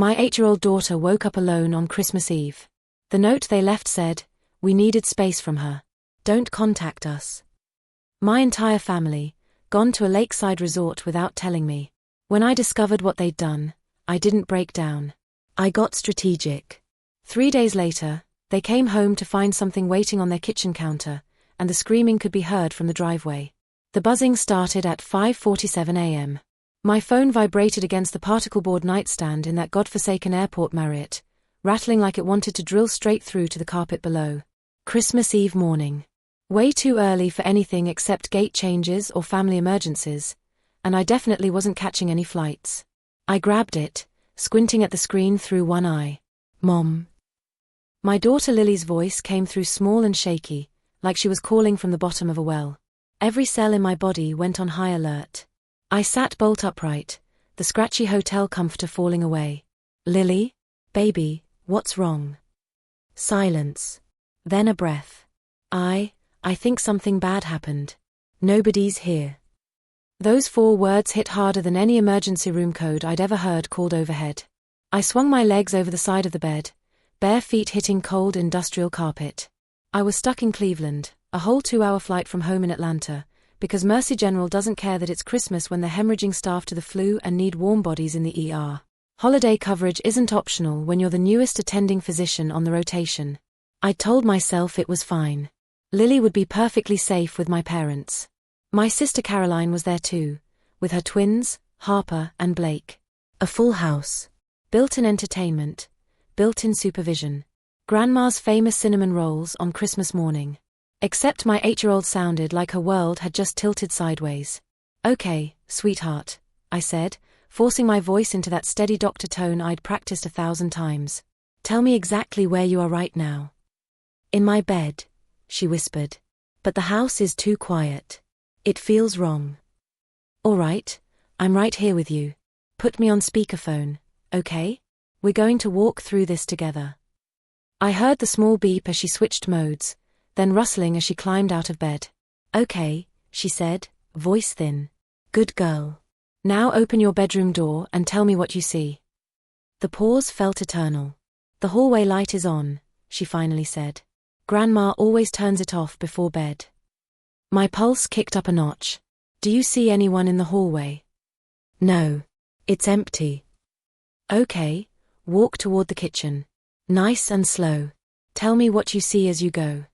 My 8-year-old daughter woke up alone on Christmas Eve. The note they left said, "We needed space from her. Don't contact us." My entire family, gone to a lakeside resort without telling me. When I discovered what they'd done, I didn't break down. I got strategic. 3 days later, they came home to find something waiting on their kitchen counter, and the screaming could be heard from the driveway. The buzzing started at 5:47 a.m. My phone vibrated against the particle board nightstand in that godforsaken airport Marriott, rattling like it wanted to drill straight through to the carpet below. Christmas Eve morning. Way too early for anything except gate changes or family emergencies, and I definitely wasn't catching any flights. I grabbed it, squinting at the screen through one eye. "Mom." My daughter Lily's voice came through small and shaky, like she was calling from the bottom of a well. Every cell in my body went on high alert. I sat bolt upright, the scratchy hotel comforter falling away. "Lily? Baby, what's wrong?" Silence. Then a breath. I think something bad happened. Nobody's here." Those 4 words hit harder than any emergency room code I'd ever heard called overhead. I swung my legs over the side of the bed, bare feet hitting cold industrial carpet. I was stuck in Cleveland, a whole 2-hour flight from home in Atlanta, because Mercy General doesn't care that it's Christmas when they're hemorrhaging staff to the flu and need warm bodies in the ER. Holiday coverage isn't optional when you're the newest attending physician on the rotation. I told myself it was fine. Lily would be perfectly safe with my parents. My sister Caroline was there too, with her twins, Harper and Blake. A full house. Built-in entertainment. Built-in supervision. Grandma's famous cinnamon rolls on Christmas morning. Except my 8-year-old sounded like her world had just tilted sideways. "Okay, sweetheart," I said, forcing my voice into that steady doctor tone I'd practiced 1,000 times. "Tell me exactly where you are right now." "In my bed," she whispered. "But the house is too quiet. It feels wrong." "All right, I'm right here with you. Put me on speakerphone, okay? We're going to walk through this together." I heard the small beep as she switched modes, then rustling as she climbed out of bed. "Okay," she said, voice thin. "Good girl. Now open your bedroom door and tell me what you see." The pause felt eternal. "The hallway light is on," she finally said. "Grandma always turns it off before bed." My pulse kicked up a notch. "Do you see anyone in the hallway?" "No. It's empty." "Okay, walk toward the kitchen. Nice and slow. Tell me what you see as you go."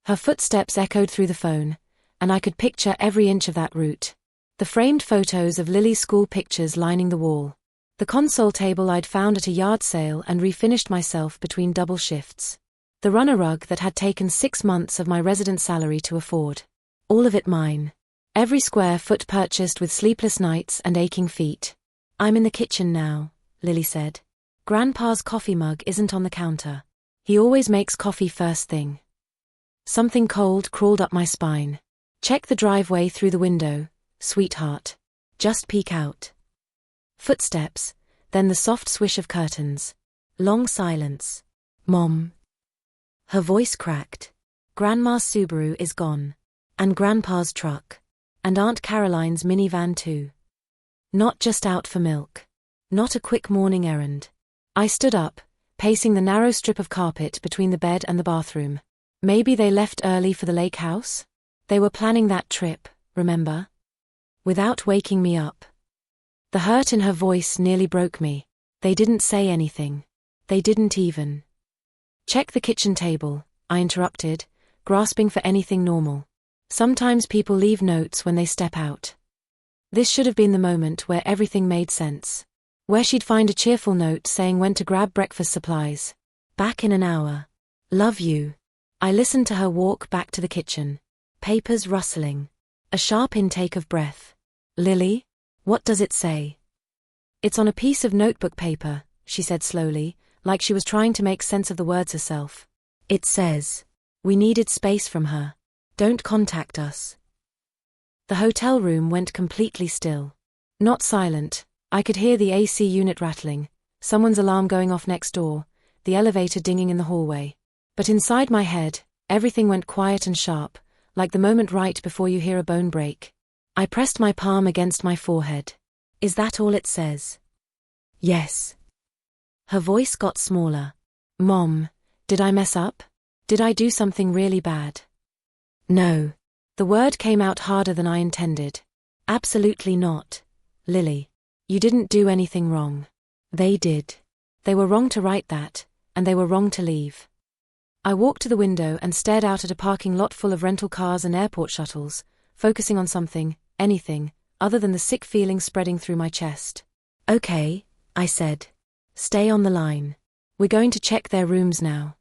Her footsteps echoed through the phone, and I could picture every inch of that route. The framed photos of Lily's school pictures lining the wall. The console table I'd found at a yard sale and refinished myself between double shifts. The runner rug that had taken 6 months of my resident salary to afford. All of it mine. Every square foot purchased with sleepless nights and aching feet. "I'm in the kitchen now," Lily said. "Grandpa's coffee mug isn't on the counter. He always makes coffee first thing." Something cold crawled up my spine. "Check the driveway through the window, sweetheart. Just peek out." Footsteps, then the soft swish of curtains. Long silence. "Mom." Her voice cracked. "Grandma's Subaru is gone. And Grandpa's truck. And Aunt Caroline's minivan too. Not just out for milk. Not a quick morning errand." I stood up, pacing the narrow strip of carpet between the bed and the bathroom. Maybe they left early for the lake house? They were planning that trip, remember? Without waking me up. The hurt in her voice nearly broke me. They didn't say anything. They didn't even. "Check the kitchen table," I interrupted, grasping for anything normal. Sometimes people leave notes when they step out. This should have been the moment where everything made sense. Where she'd find a cheerful note saying when to grab breakfast supplies. "Back in an hour. Love you." I listened to her walk back to the kitchen. Papers rustling. A sharp intake of breath. "Lily? What does it say?" "It's on a piece of notebook paper," she said slowly, like she was trying to make sense of the words herself. "It says, we needed space from her. Don't contact us." The hotel room went completely still. Not silent. I could hear the AC unit rattling, someone's alarm going off next door, the elevator dinging in the hallway. But inside my head, everything went quiet and sharp, like the moment right before you hear a bone break. I pressed my palm against my forehead. "Is that all it says?" "Yes." Her voice got smaller. Mom, did I mess up? Did I do something really bad? No. The word came out harder than I intended. Absolutely not, Lily. You didn't do anything wrong. They did. They were wrong to write that, and they were wrong to leave. I walked to the window and stared out at a parking lot full of rental cars and airport shuttles, focusing on something, anything, other than the sick feeling spreading through my chest. Okay, I said. Stay on the line. We're going to check their rooms now.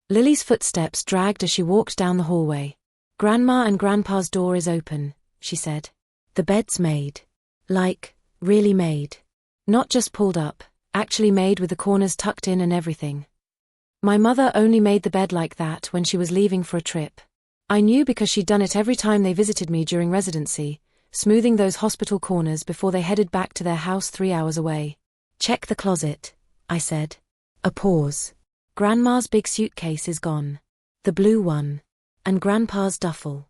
Lily's footsteps dragged as she walked down the hallway. Grandma and Grandpa's door is open, she said. The bed's made. Like, really made. Not just pulled up, actually made with the corners tucked in and everything. My mother only made the bed like that when she was leaving for a trip. I knew because she'd done it every time they visited me during residency, smoothing those hospital corners before they headed back to their house 3 hours away. Check the closet, I said. A pause. Grandma's big suitcase is gone. The blue one. And Grandpa's duffel.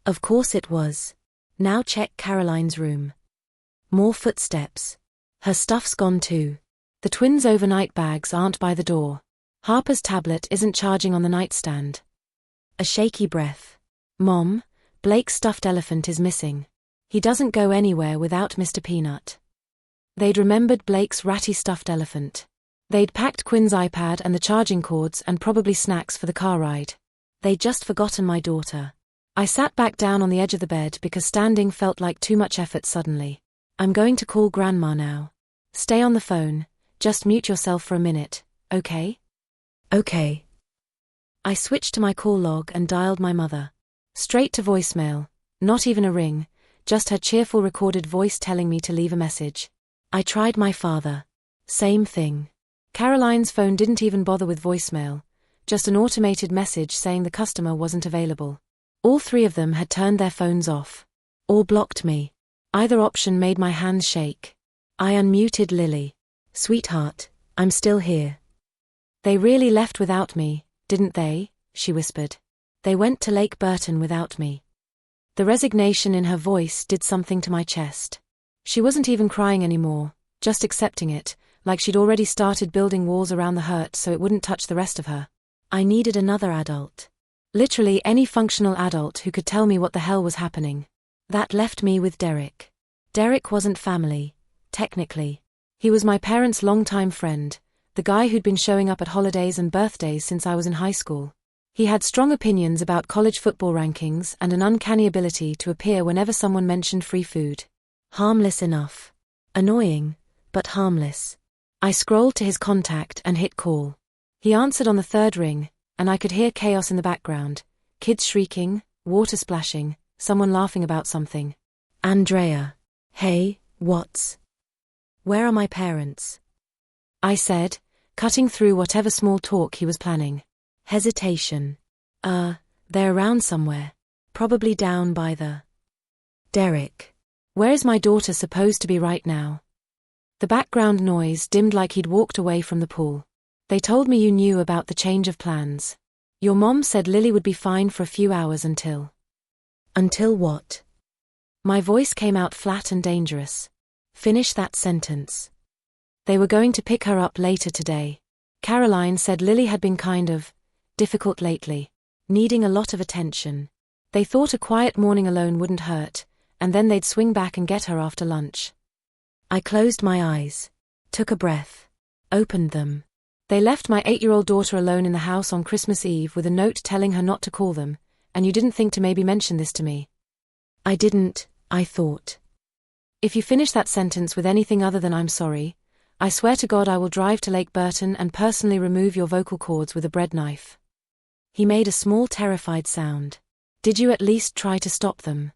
Of course it was. Now check Caroline's room. More footsteps. Her stuff's gone too. The twins' overnight bags aren't by the door. Harper's tablet isn't charging on the nightstand. A shaky breath. Mom, Blake's stuffed elephant is missing. He doesn't go anywhere without Mr. Peanut. They'd remembered Blake's ratty stuffed elephant. They'd packed Quinn's iPad and the charging cords and probably snacks for the car ride. They'd just forgotten my daughter. I sat back down on the edge of the bed because standing felt like too much effort suddenly. I'm going to call Grandma now. Stay on the phone, just mute yourself for a minute, okay? Okay. I switched to my call log and dialed my mother. Straight to voicemail, not even a ring, just her cheerful recorded voice telling me to leave a message. I tried my father. Same thing. Caroline's phone didn't even bother with voicemail, just an automated message saying the customer wasn't available. All three of them had turned their phones off. Or blocked me. Either option made my hands shake. I unmuted Lily. Sweetheart, I'm still here. They really left without me, didn't they? She whispered. They went to Lake Burton without me. The resignation in her voice did something to my chest. She wasn't even crying anymore, just accepting it, like she'd already started building walls around the hurt so it wouldn't touch the rest of her. I needed another adult. Literally any functional adult who could tell me what the hell was happening. That left me with Derek. Derek wasn't family, technically. He was my parents' longtime friend, the guy who'd been showing up at holidays and birthdays since I was in high school. He had strong opinions about college football rankings and an uncanny ability to appear whenever someone mentioned free food. Harmless enough. Annoying, but harmless. I scrolled to his contact and hit call. He answered on the third ring, and I could hear chaos in the background. Kids shrieking, water splashing, someone laughing about something. Andrea. Hey, what's? Where are my parents? I said, cutting through whatever small talk he was planning. Hesitation. They're around somewhere. Probably down by the... Derek. Where is my daughter supposed to be right now? The background noise dimmed like he'd walked away from the pool. They told me you knew about the change of plans. Your mom said Lily would be fine for a few hours until... Until what? My voice came out flat and dangerous. Finish that sentence. They were going to pick her up later today. Caroline said Lily had been kind of difficult lately, needing a lot of attention. They thought a quiet morning alone wouldn't hurt, and then they'd swing back and get her after lunch. I closed my eyes, took a breath, opened them. They left my 8-year-old daughter alone in the house on Christmas Eve with a note telling her not to call them, and you didn't think to maybe mention this to me. I didn't, I thought. If you finish that sentence with anything other than I'm sorry, I swear to God I will drive to Lake Burton and personally remove your vocal cords with a bread knife. He made a small terrified sound. Did you at least try to stop them?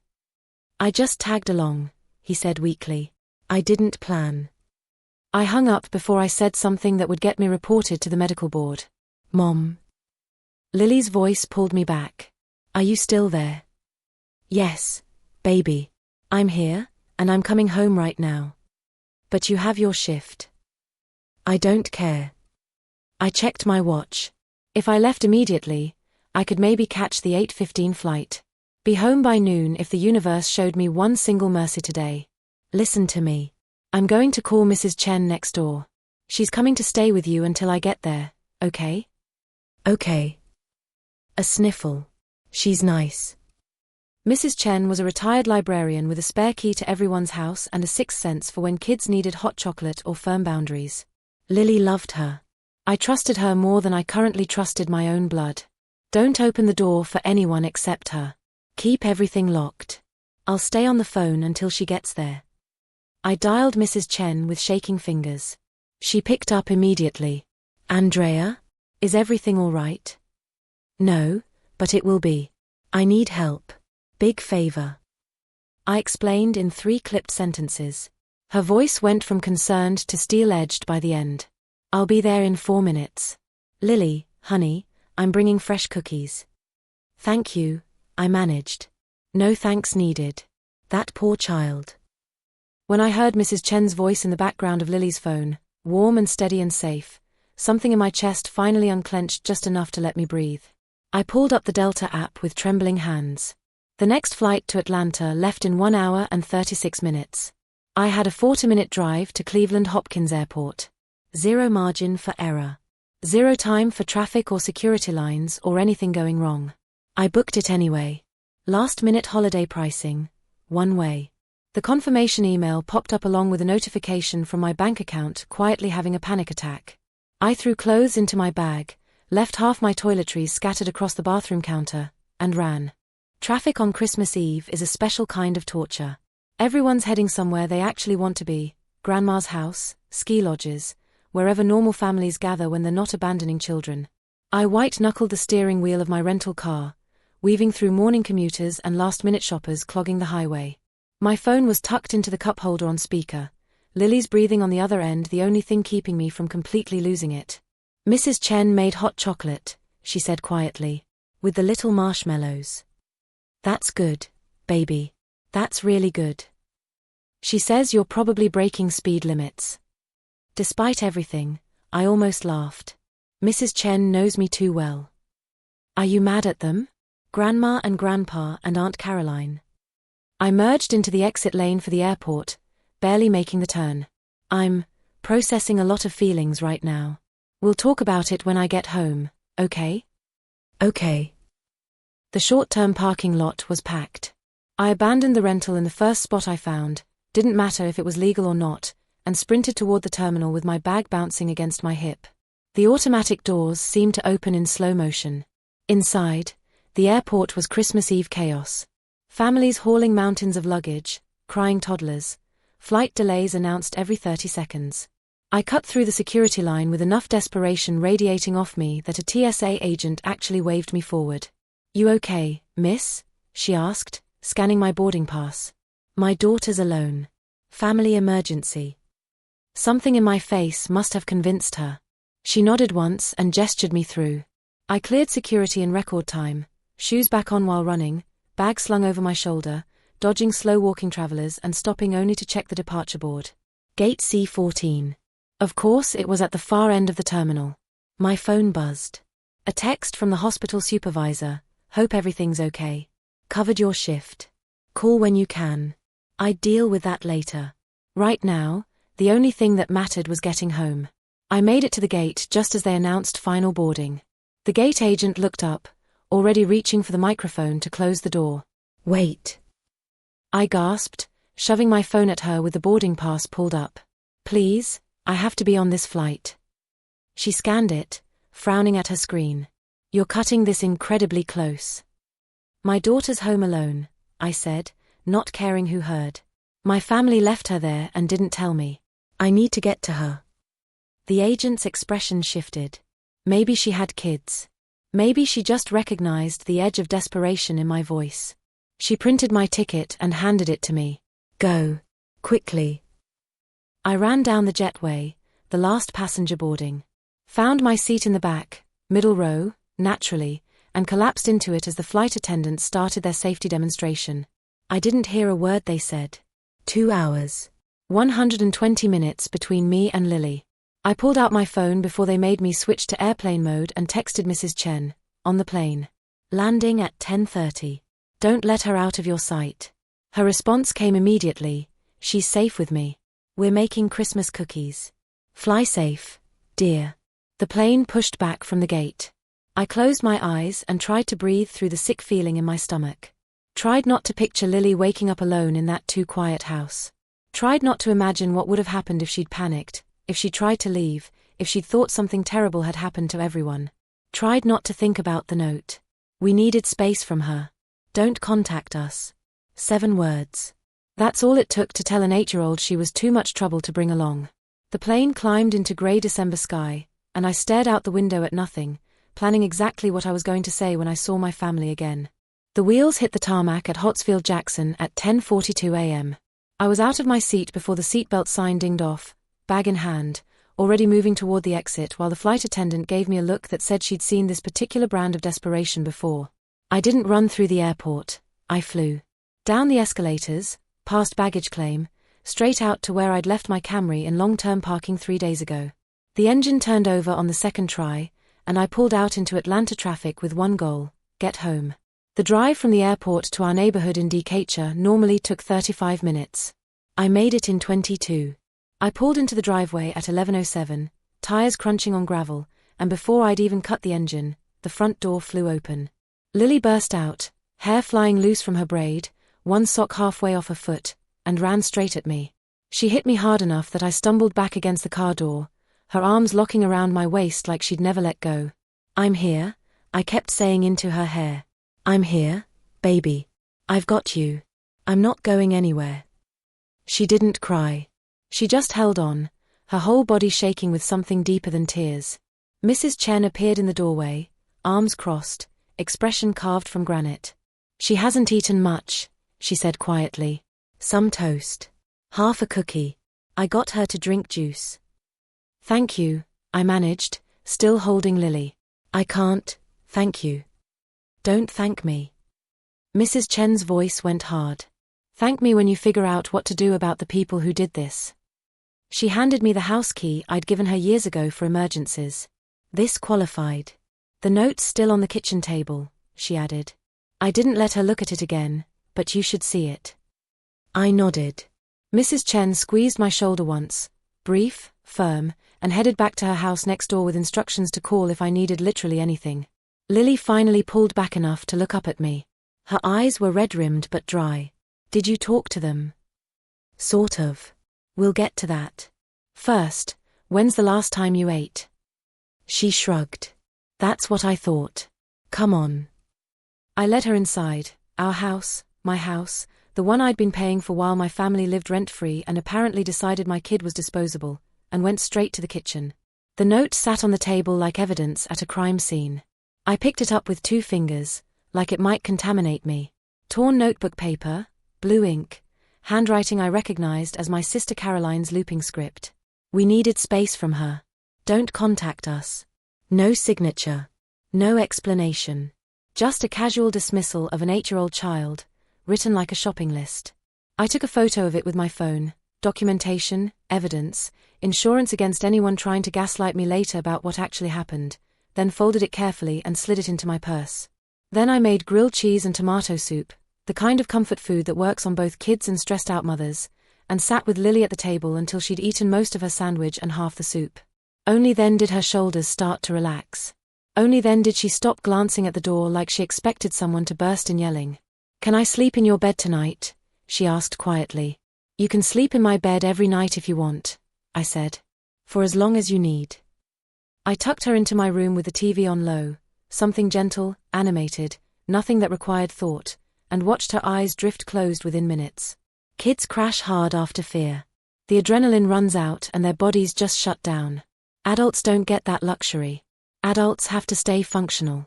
I just tagged along, he said weakly. I didn't plan. I hung up before I said something that would get me reported to the medical board. Mom. Lily's voice pulled me back. Are you still there? Yes, baby. I'm here, and I'm coming home right now. But you have your shift. I don't care. I checked my watch. If I left immediately, I could maybe catch the 8:15 flight. Be home by noon if the universe showed me one single mercy today. Listen to me. I'm going to call Mrs. Chen next door. She's coming to stay with you until I get there, okay? Okay. A sniffle. She's nice. Mrs. Chen was a retired librarian with a spare key to everyone's house and a sixth sense for when kids needed hot chocolate or firm boundaries. Lily loved her. I trusted her more than I currently trusted my own blood. Don't open the door for anyone except her. Keep everything locked. I'll stay on the phone until she gets there. I dialed Mrs. Chen with shaking fingers. She picked up immediately. Andrea? Is everything all right? No, but it will be. I need help. Big favor. I explained in 3 clipped sentences. Her voice went from concerned to steel-edged by the end. I'll be there in 4 minutes. Lily, honey, I'm bringing fresh cookies. Thank you, I managed. No thanks needed. That poor child. When I heard Mrs. Chen's voice in the background of Lily's phone, warm and steady and safe, something in my chest finally unclenched just enough to let me breathe. I pulled up the Delta app with trembling hands. The next flight to Atlanta left in 1 hour and 36 minutes. I had a 40-minute drive to Cleveland Hopkins Airport. 0 margin for error. 0 time for traffic or security lines or anything going wrong. I booked it anyway. Last-minute holiday pricing. One way. The confirmation email popped up along with a notification from my bank account quietly having a panic attack. I threw clothes into my bag, left half my toiletries scattered across the bathroom counter, and ran. Traffic on Christmas Eve is a special kind of torture. Everyone's heading somewhere they actually want to be, grandma's house, ski lodges, wherever normal families gather when they're not abandoning children. I white-knuckled the steering wheel of my rental car, weaving through morning commuters and last-minute shoppers clogging the highway. My phone was tucked into the cup holder on speaker, Lily's breathing on the other end the only thing keeping me from completely losing it. Mrs. Chen made hot chocolate, she said quietly, with the little marshmallows. That's good, baby. That's really good. She says you're probably breaking speed limits. Despite everything, I almost laughed. Mrs. Chen knows me too well. Are you mad at them? Grandma and Grandpa and Aunt Caroline. I merged into the exit lane for the airport, barely making the turn. I'm processing a lot of feelings right now. We'll talk about it when I get home, okay? Okay. The short-term parking lot was packed. I abandoned the rental in the first spot I found, didn't matter if it was legal or not, and sprinted toward the terminal with my bag bouncing against my hip. The automatic doors seemed to open in slow motion. Inside, the airport was Christmas Eve chaos. Families hauling mountains of luggage, crying toddlers, flight delays announced every 30 seconds. I cut through the security line with enough desperation radiating off me that a TSA agent actually waved me forward. You okay, miss? She asked, scanning my boarding pass. My daughter's alone. Family emergency. Something in my face must have convinced her. She nodded once and gestured me through. I cleared security in record time, shoes back on while running, bag slung over my shoulder, dodging slow-walking travelers and stopping only to check the departure board. Gate C14. Of course, it was at the far end of the terminal. My phone buzzed. A text from the hospital supervisor. Hope everything's okay. Covered your shift. Call when you can. I'd deal with that later. Right now, the only thing that mattered was getting home. I made it to the gate just as they announced final boarding. The gate agent looked up, already reaching for the microphone to close the door. Wait. I gasped, shoving my phone at her with the boarding pass pulled up. Please, I have to be on this flight. She scanned it, frowning at her screen. You're cutting this incredibly close. My daughter's home alone, I said, not caring who heard. My family left her there and didn't tell me. I need to get to her. The agent's expression shifted. Maybe she had kids. Maybe she just recognized the edge of desperation in my voice. She printed my ticket and handed it to me. Go. Quickly. I ran down the jetway, the last passenger boarding. Found my seat in the back, middle row, naturally, and collapsed into it as the flight attendants started their safety demonstration. I didn't hear a word they said. 2 hours. 120 minutes between me and Lily. I pulled out my phone before they made me switch to airplane mode and texted Mrs. Chen, on the plane. Landing at 10:30. Don't let her out of your sight. Her response came immediately. She's safe with me. We're making Christmas cookies. Fly safe, dear. The plane pushed back from the gate. I closed my eyes and tried to breathe through the sick feeling in my stomach. Tried not to picture Lily waking up alone in that too quiet house. Tried not to imagine what would have happened if she'd panicked, if she'd tried to leave, if she'd thought something terrible had happened to everyone. Tried not to think about the note. We needed space from her. Don't contact us. 7 words. That's all it took to tell an 8-year-old she was too much trouble to bring along. The plane climbed into grey December sky, and I stared out the window at nothing, planning exactly what I was going to say when I saw my family again. The wheels hit the tarmac at Hotfield-Jackson at 10:42 a.m. I was out of my seat before the seatbelt sign dinged off, bag in hand, already moving toward the exit while the flight attendant gave me a look that said she'd seen this particular brand of desperation before. I didn't run through the airport, I flew. Down the escalators, past baggage claim, straight out to where I'd left my Camry in long-term parking 3 days ago. The engine turned over on the second try, and I pulled out into Atlanta traffic with one goal: get home. The drive from the airport to our neighborhood in Decatur normally took 35 minutes. I made it in 22. I pulled into the driveway at 11:07, tires crunching on gravel, and before I'd even cut the engine, the front door flew open. Lily burst out, hair flying loose from her braid, one sock halfway off her foot, and ran straight at me. She hit me hard enough that I stumbled back against the car door, her arms locking around my waist like she'd never let go. I'm here, I kept saying into her hair. I'm here, baby. I've got you. I'm not going anywhere. She didn't cry. She just held on, her whole body shaking with something deeper than tears. Mrs. Chen appeared in the doorway, arms crossed, expression carved from granite. She hasn't eaten much, she said quietly. Some toast. Half a cookie. I got her to drink juice. Thank you, I managed, still holding Lily. I can't, thank you. Don't thank me. Mrs. Chen's voice went hard. Thank me when you figure out what to do about the people who did this. She handed me the house key I'd given her years ago for emergencies. This qualified. The note's still on the kitchen table, she added. I didn't let her look at it again, but you should see it. I nodded. Mrs. Chen squeezed my shoulder once, brief, firm, and headed back to her house next door with instructions to call if I needed literally anything. Lily finally pulled back enough to look up at me. Her eyes were red-rimmed but dry. Did you talk to them? Sort of. We'll get to that. First, when's the last time you ate? She shrugged. That's what I thought. Come on. I led her inside, our house, my house, the one I'd been paying for while my family lived rent-free and apparently decided my kid was disposable, and went straight to the kitchen. The note sat on the table like evidence at a crime scene. I picked it up with 2 fingers, like it might contaminate me. Torn notebook paper, blue ink, handwriting I recognized as my sister Caroline's looping script. We needed space from her. Don't contact us. No signature. No explanation. Just a casual dismissal of an 8-year-old child, written like a shopping list. I took a photo of it with my phone, documentation, evidence, insurance against anyone trying to gaslight me later about what actually happened, then folded it carefully and slid it into my purse. Then I made grilled cheese and tomato soup, the kind of comfort food that works on both kids and stressed-out mothers, and sat with Lily at the table until she'd eaten most of her sandwich and half the soup. Only then did her shoulders start to relax. Only then did she stop glancing at the door like she expected someone to burst in yelling. Can I sleep in your bed tonight? She asked quietly. You can sleep in my bed every night if you want, I said. For as long as you need. I tucked her into my room with the TV on low, something gentle, animated, nothing that required thought, and watched her eyes drift closed within minutes. Kids crash hard after fear. The adrenaline runs out and their bodies just shut down. Adults don't get that luxury. Adults have to stay functional.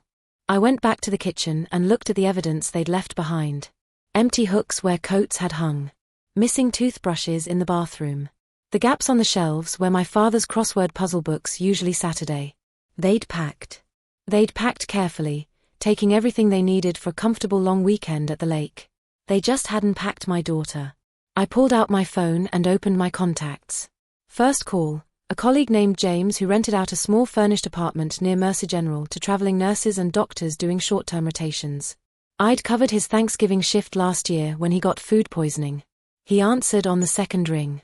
I went back to the kitchen and looked at the evidence they'd left behind. Empty hooks where coats had hung. Missing toothbrushes in the bathroom. The gaps on the shelves where my father's crossword puzzle books usually Saturday. They'd packed. They'd packed carefully, taking everything they needed for a comfortable long weekend at the lake. They just hadn't packed my daughter. I pulled out my phone and opened my contacts. First call, a colleague named James who rented out a small furnished apartment near Mercer General to traveling nurses and doctors doing short-term rotations. I'd covered his Thanksgiving shift last year when he got food poisoning. He answered on the second ring.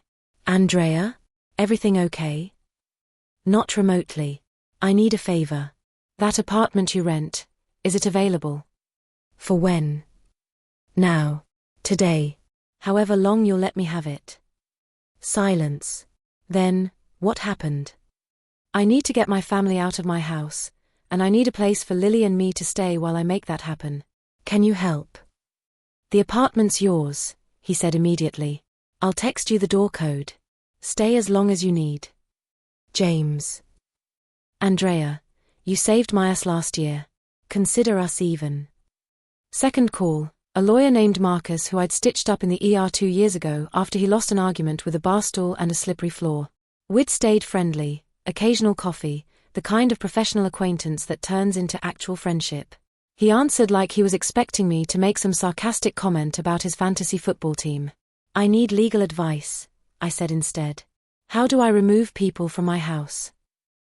Andrea? Everything okay? Not remotely. I need a favor. That apartment you rent, is it available? For when? Now. Today. However long you'll let me have it. Silence. Then, what happened? I need to get my family out of my house, and I need a place for Lily and me to stay while I make that happen. Can you help? The apartment's yours, he said immediately. I'll text you the door code. Stay as long as you need. James. Andrea, you saved my ass last year. Consider us even. Second call, a lawyer named Marcus who I'd stitched up in the ER 2 years ago after he lost an argument with a bar stool and a slippery floor. We'd stayed friendly, occasional coffee, the kind of professional acquaintance that turns into actual friendship. He answered like he was expecting me to make some sarcastic comment about his fantasy football team. I need legal advice, I said instead. How do I remove people from my house?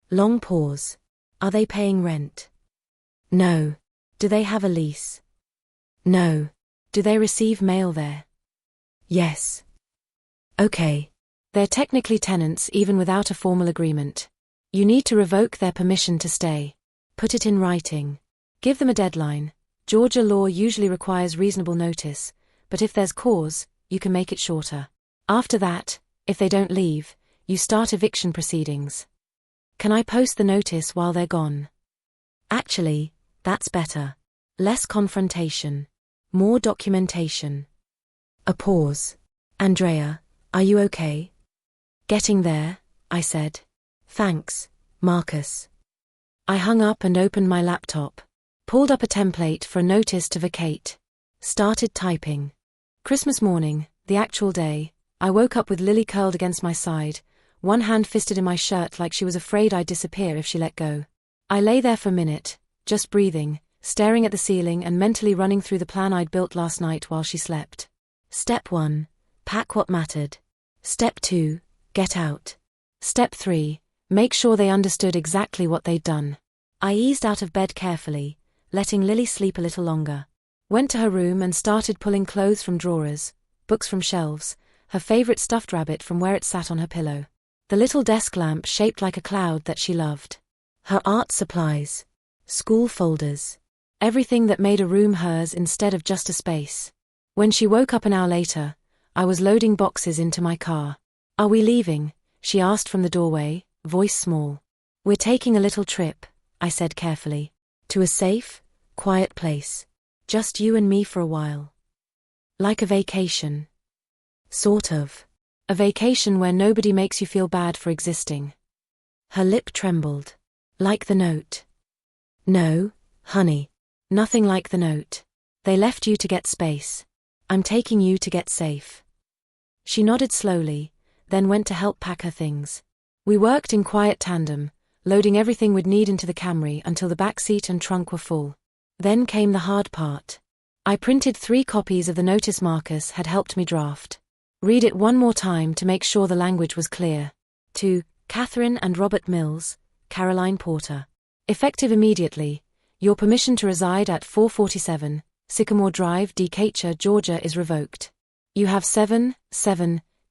Long pause. Are they paying rent? No. Do they have a lease? No. Do they receive mail there? Yes. Okay. They're technically tenants even without a formal agreement. You need to revoke their permission to stay. Put it in writing. Give them a deadline. Georgia law usually requires reasonable notice, but if there's cause, you can make it shorter. After that, if they don't leave, you start eviction proceedings. Can I post the notice while they're gone? Actually, that's better. Less confrontation. More documentation. A pause. Andrea, are you okay? Getting there, I said. Thanks, Marcus. I hung up and opened my laptop. Pulled up a template for a notice to vacate. Started typing. Christmas morning, the actual day, I woke up with Lily curled against my side, one hand fisted in my shirt like she was afraid I'd disappear if she let go. I lay there for a minute, just breathing, staring at the ceiling and mentally running through the plan I'd built last night while she slept. Step 1. Pack what mattered. Step 2. Get out. Step 3. Make sure they understood exactly what they'd done. I eased out of bed carefully, letting Lily sleep a little longer. Went to her room and started pulling clothes from drawers, books from shelves, her favorite stuffed rabbit from where it sat on her pillow. The little desk lamp shaped like a cloud that she loved. Her art supplies. School folders. Everything that made a room hers instead of just a space. When she woke up an hour later, I was loading boxes into my car. Are we leaving? She asked from the doorway, voice small. We're taking a little trip, I said carefully. To a safe, quiet place. Just you and me for a while. Like a vacation. Sort of. A vacation where nobody makes you feel bad for existing. Her lip trembled. Like the note. No, honey. Nothing like the note. They left you to get space. I'm taking you to get safe. She nodded slowly, then went to help pack her things. We worked in quiet tandem, loading everything we'd need into the Camry until the back seat and trunk were full. Then came the hard part. I printed 3 copies of the notice Marcus had helped me draft. Read it one more time to make sure the language was clear. To Catherine and Robert Mills, Caroline Porter. Effective immediately, your permission to reside at 447, Sycamore Drive, Decatur, Georgia is revoked. You have 7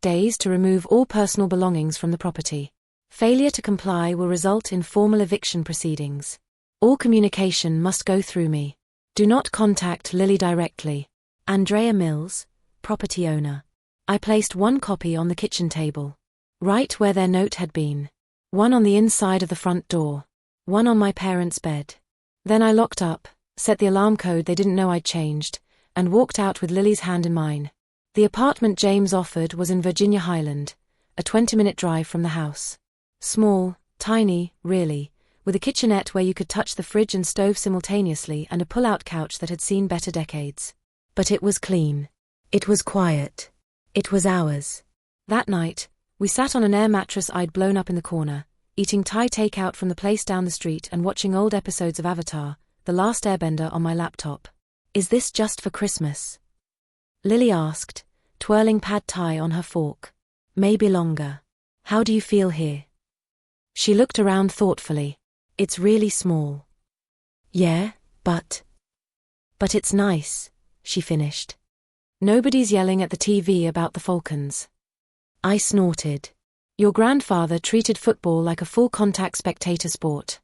days to remove all personal belongings from the property. Failure to comply will result in formal eviction proceedings. All communication must go through me. Do not contact Lily directly. Andrea Mills, property owner. I placed 1 copy on the kitchen table, right where their note had been. 1 on the inside of the front door. 1 on my parents' bed. Then I locked up, set the alarm code they didn't know I'd changed, and walked out with Lily's hand in mine. The apartment James offered was in Virginia Highland, a 20-minute drive from the house. Small, tiny, really, with a kitchenette where you could touch the fridge and stove simultaneously and a pull-out couch that had seen better decades. But it was clean. It was quiet. It was ours. That night, we sat on an air mattress I'd blown up in the corner, eating Thai takeout from the place down the street and watching old episodes of Avatar, The Last Airbender on my laptop. Is this just for Christmas? Lily asked, twirling pad thai on her fork. Maybe longer. How do you feel here? She looked around thoughtfully. It's really small. Yeah, but it's nice, she finished. Nobody's yelling at the TV about the Falcons. I snorted. Your grandfather treated football like a full-contact spectator sport.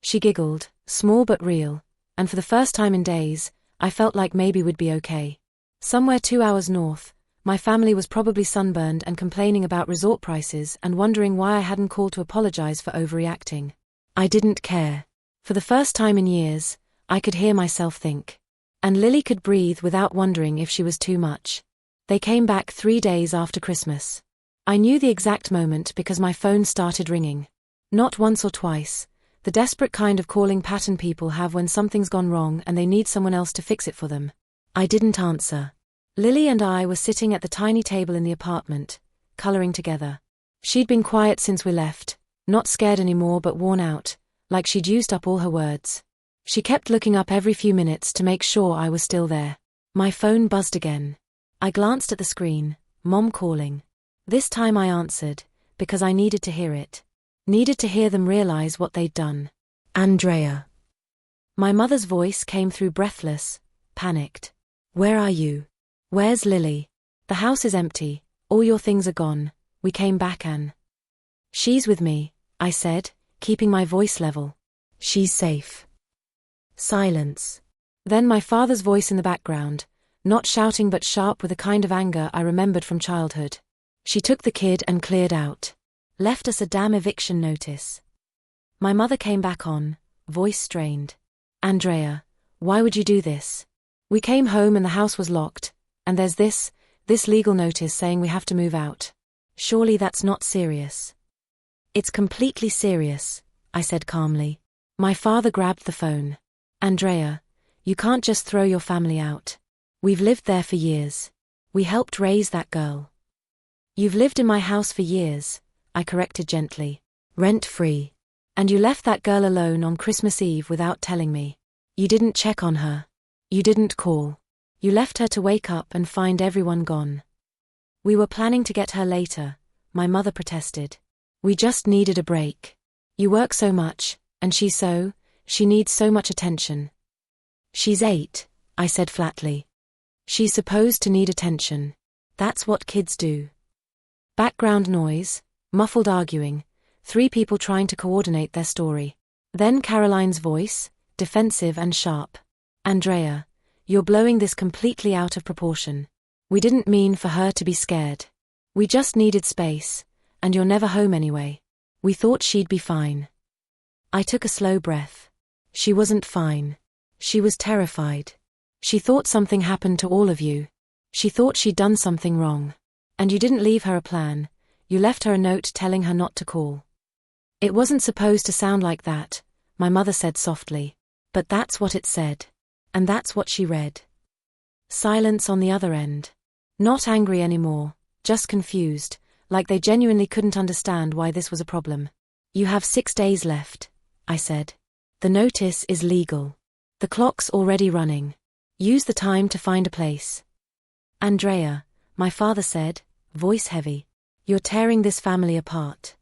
She giggled, small but real, and for the first time in days, I felt like maybe we'd be okay. Somewhere 2 hours north, my family was probably sunburned and complaining about resort prices and wondering why I hadn't called to apologize for overreacting. I didn't care. For the first time in years, I could hear myself think. And Lily could breathe without wondering if she was too much. They came back 3 days after Christmas. I knew the exact moment because my phone started ringing. Not once or twice, the desperate kind of calling pattern people have when something's gone wrong and they need someone else to fix it for them. I didn't answer. Lily and I were sitting at the tiny table in the apartment, coloring together. She'd been quiet since we left, not scared anymore but worn out, like she'd used up all her words. She kept looking up every few minutes to make sure I was still there. My phone buzzed again. I glanced at the screen, Mom calling. This time I answered, because I needed to hear it. Needed to hear them realize what they'd done. Andrea. My mother's voice came through breathless, panicked. Where are you? Where's Lily? The house is empty, all your things are gone, we came back and... She's with me, I said, keeping my voice level. She's safe. Silence. Then my father's voice in the background, not shouting but sharp with a kind of anger I remembered from childhood. She took the kid and cleared out. Left us a damn eviction notice. My mother came back on, voice strained. Andrea, why would you do this? We came home and the house was locked, and there's this legal notice saying we have to move out. Surely that's not serious. It's completely serious, I said calmly. My father grabbed the phone. Andrea, you can't just throw your family out. We've lived there for years. We helped raise that girl. You've lived in my house for years, I corrected gently. Rent-free. And you left that girl alone on Christmas Eve without telling me. You didn't check on her. You didn't call. You left her to wake up and find everyone gone. We were planning to get her later, my mother protested. We just needed a break. You work so much, and she needs so much attention. She's 8, I said flatly. She's supposed to need attention. That's what kids do. Background noise, muffled arguing, 3 people trying to coordinate their story. Then Caroline's voice, defensive and sharp. Andrea, you're blowing this completely out of proportion. We didn't mean for her to be scared. We just needed space, and you're never home anyway. We thought she'd be fine. I took a slow breath. She wasn't fine. She was terrified. She thought something happened to all of you. She thought she'd done something wrong. And you didn't leave her a plan, you left her a note telling her not to call. It wasn't supposed to sound like that, my mother said softly. But that's what it said. And that's what she read. Silence on the other end. Not angry anymore, just confused, like they genuinely couldn't understand why this was a problem. You have 6 days left, I said. The notice is legal. The clock's already running. Use the time to find a place. Andrea, my father said, voice heavy. You're tearing this family apart.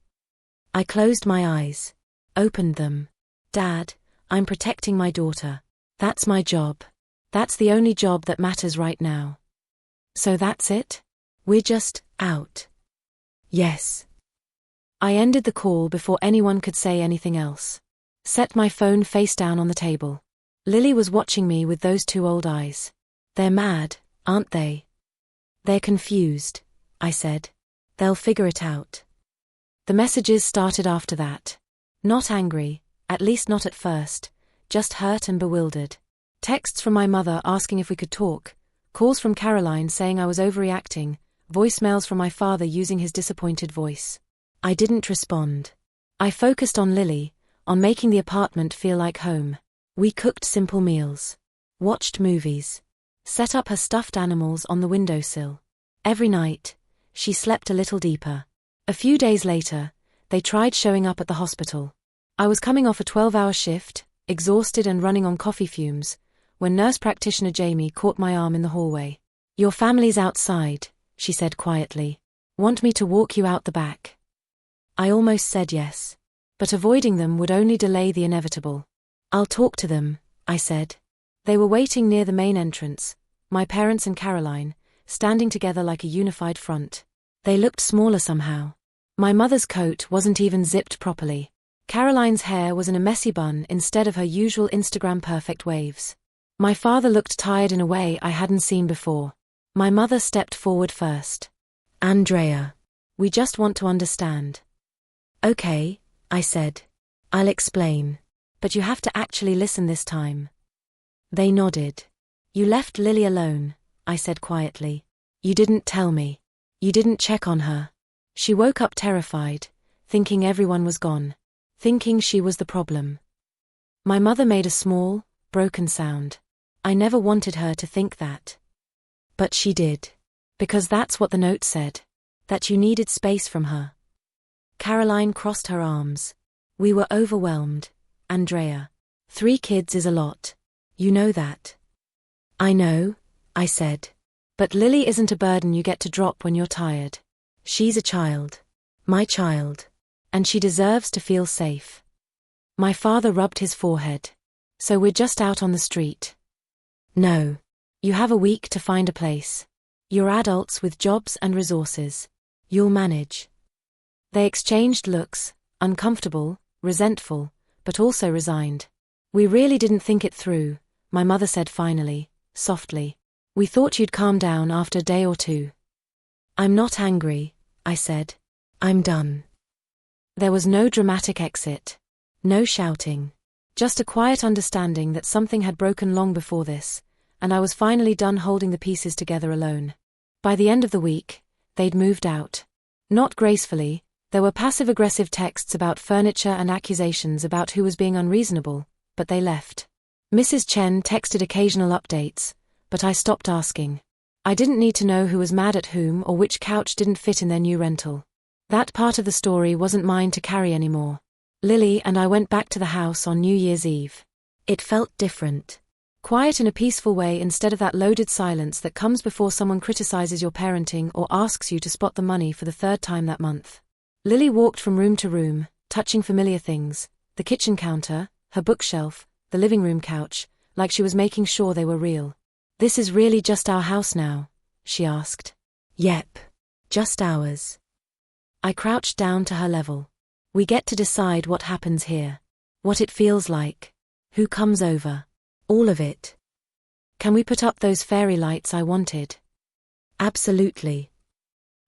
I closed my eyes. Opened them. Dad, I'm protecting my daughter. That's my job. That's the only job that matters right now. So that's it? We're just out. Yes. I ended the call before anyone could say anything else. Set my phone face down on the table. Lily was watching me with those 2 old eyes. They're mad, aren't they? They're confused, I said. They'll figure it out. The messages started after that. Not angry, at least not at first, just hurt and bewildered. Texts from my mother asking if we could talk, calls from Caroline saying I was overreacting, voicemails from my father using his disappointed voice. I didn't respond. I focused on Lily, on making the apartment feel like home. We cooked simple meals. Watched movies. Set up her stuffed animals on the windowsill. Every night, she slept a little deeper. A few days later, they tried showing up at the hospital. I was coming off a 12-hour shift, exhausted and running on coffee fumes, when nurse practitioner Jamie caught my arm in the hallway. Your family's outside, she said quietly. Want me to walk you out the back? I almost said yes. But avoiding them would only delay the inevitable. I'll talk to them, I said. They were waiting near the main entrance, my parents and Caroline, standing together like a unified front. They looked smaller somehow. My mother's coat wasn't even zipped properly. Caroline's hair was in a messy bun instead of her usual Instagram-perfect waves. My father looked tired in a way I hadn't seen before. My mother stepped forward first. Andrea, we just want to understand. Okay, I said. I'll explain. But you have to actually listen this time. They nodded. You left Lily alone, I said quietly. You didn't tell me. You didn't check on her. She woke up terrified, thinking everyone was gone. Thinking she was the problem. My mother made a small, broken sound. I never wanted her to think that. But she did. Because that's what the note said. That you needed space from her. Caroline crossed her arms. We were overwhelmed, Andrea. 3 kids is a lot. You know that. I know, I said. But Lily isn't a burden you get to drop when you're tired. She's a child. My child. And she deserves to feel safe. My father rubbed his forehead. So we're just out on the street. No. You have a week to find a place. You're adults with jobs and resources. You'll manage. They exchanged looks, uncomfortable, resentful, but also resigned. We really didn't think it through, my mother said finally, softly. We thought you'd calm down after a day or 2. I'm not angry, I said. I'm done. There was no dramatic exit. No shouting. Just a quiet understanding that something had broken long before this, and I was finally done holding the pieces together alone. By the end of the week, they'd moved out. Not gracefully, there were passive-aggressive texts about furniture and accusations about who was being unreasonable, but they left. Mrs. Chen texted occasional updates, but I stopped asking. I didn't need to know who was mad at whom or which couch didn't fit in their new rental. That part of the story wasn't mine to carry anymore. Lily and I went back to the house on New Year's Eve. It felt different. Quiet in a peaceful way instead of that loaded silence that comes before someone criticizes your parenting or asks you to spot the money for the 3rd time that month. Lily walked from room to room, touching familiar things, the kitchen counter, her bookshelf, the living room couch, like she was making sure they were real. This is really just our house now? She asked. Yep. Just ours. I crouched down to her level. We get to decide what happens here. What it feels like. Who comes over. All of it. Can we put up those fairy lights I wanted? Absolutely.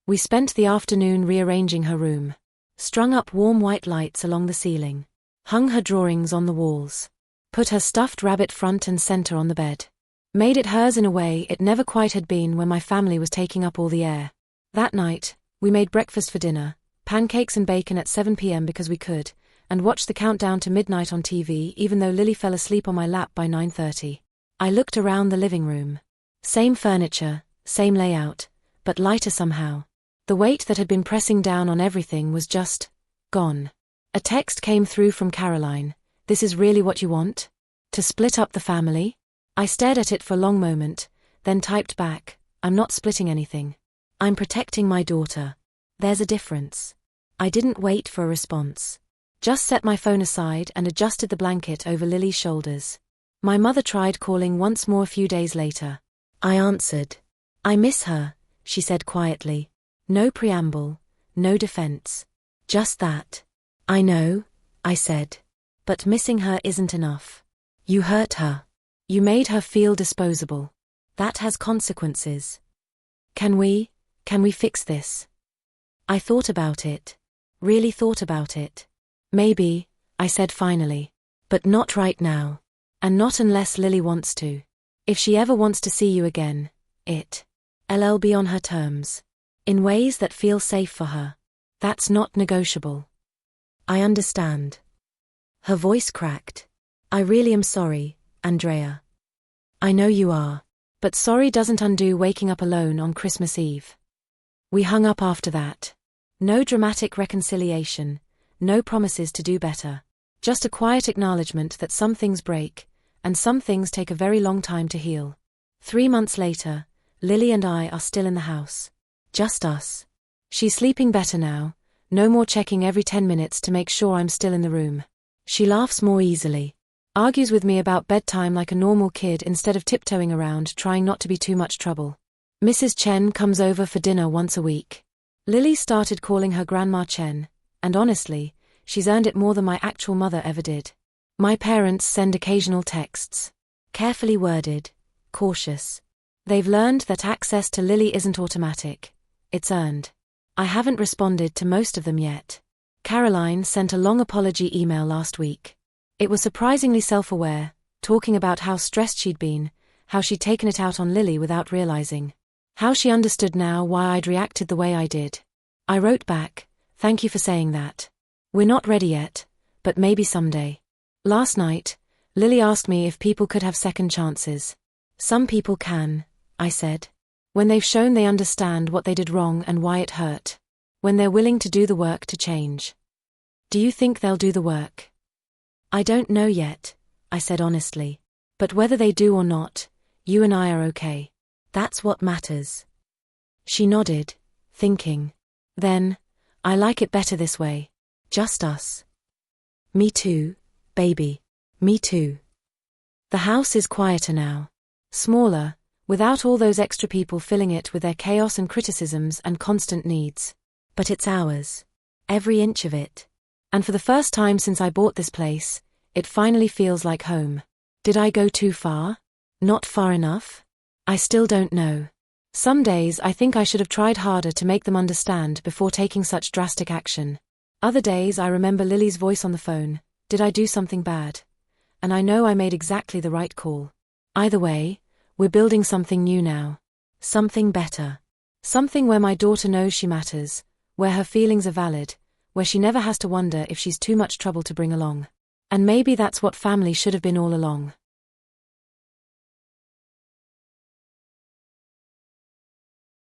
We spent the afternoon rearranging her room. Strung up warm white lights along the ceiling. Hung her drawings on the walls. Put her stuffed rabbit front and center on the bed. Made it hers in a way it never quite had been when my family was taking up all the air. That night, we made breakfast for dinner, pancakes and bacon at 7 p.m. because we could, and watched the countdown to midnight on TV even though Lily fell asleep on my lap by 9:30. I looked around the living room. Same furniture, same layout, but lighter somehow. The weight that had been pressing down on everything was just gone. A text came through from Caroline. This is really what you want? To split up the family? I stared at it for a long moment, then typed back, I'm not splitting anything. I'm protecting my daughter. There's a difference. I didn't wait for a response. Just set my phone aside and adjusted the blanket over Lily's shoulders. My mother tried calling once more a few days later. I answered. I miss her, she said quietly. No preamble, no defense. Just that. I know, I said. But missing her isn't enough. You hurt her. You made her feel disposable. That has consequences. Can we fix this? I thought about it. Really thought about it. Maybe, I said finally. But not right now. And not unless Lily wants to. If she ever wants to see you again, it'll be on her terms. In ways that feel safe for her. That's not negotiable. I understand. Her voice cracked. I really am sorry, Andrea. I know you are. But sorry doesn't undo waking up alone on Christmas Eve. We hung up after that. No dramatic reconciliation, no promises to do better. Just a quiet acknowledgement that some things break, and some things take a very long time to heal. 3 months later, Lily and I are still in the house. Just us. She's sleeping better now, no more checking every 10 minutes to make sure I'm still in the room. She laughs more easily. Argues with me about bedtime like a normal kid instead of tiptoeing around trying not to be too much trouble. Mrs. Chen comes over for dinner once a week. Lily started calling her Grandma Chen, and honestly, she's earned it more than my actual mother ever did. My parents send occasional texts. Carefully worded, cautious. They've learned that access to Lily isn't automatic. It's earned. I haven't responded to most of them yet. Caroline sent a long apology email last week. It was surprisingly self-aware, talking about how stressed she'd been, how she'd taken it out on Lily without realizing. How she understood now why I'd reacted the way I did. I wrote back, "Thank you for saying that. We're not ready yet, but maybe someday." Last night, Lily asked me if people could have second chances. "Some people can," I said. "When they've shown they understand what they did wrong and why it hurt. When they're willing to do the work to change." "Do you think they'll do the work?" "I don't know yet," I said honestly. "But whether they do or not, you and I are okay. That's what matters." She nodded, thinking. Then, "I like it better this way. Just us." "Me too, baby. Me too." The house is quieter now. Smaller, without all those extra people filling it with their chaos and criticisms and constant needs. But it's ours. Every inch of it. And for the first time since I bought this place, it finally feels like home. Did I go too far? Not far enough? I still don't know. Some days I think I should have tried harder to make them understand before taking such drastic action. Other days I remember Lily's voice on the phone, "Did I do something bad?" And I know I made exactly the right call. Either way, we're building something new now. Something better. Something where my daughter knows she matters, where her feelings are valid, where she never has to wonder if she's too much trouble to bring along. And maybe that's what family should have been all along.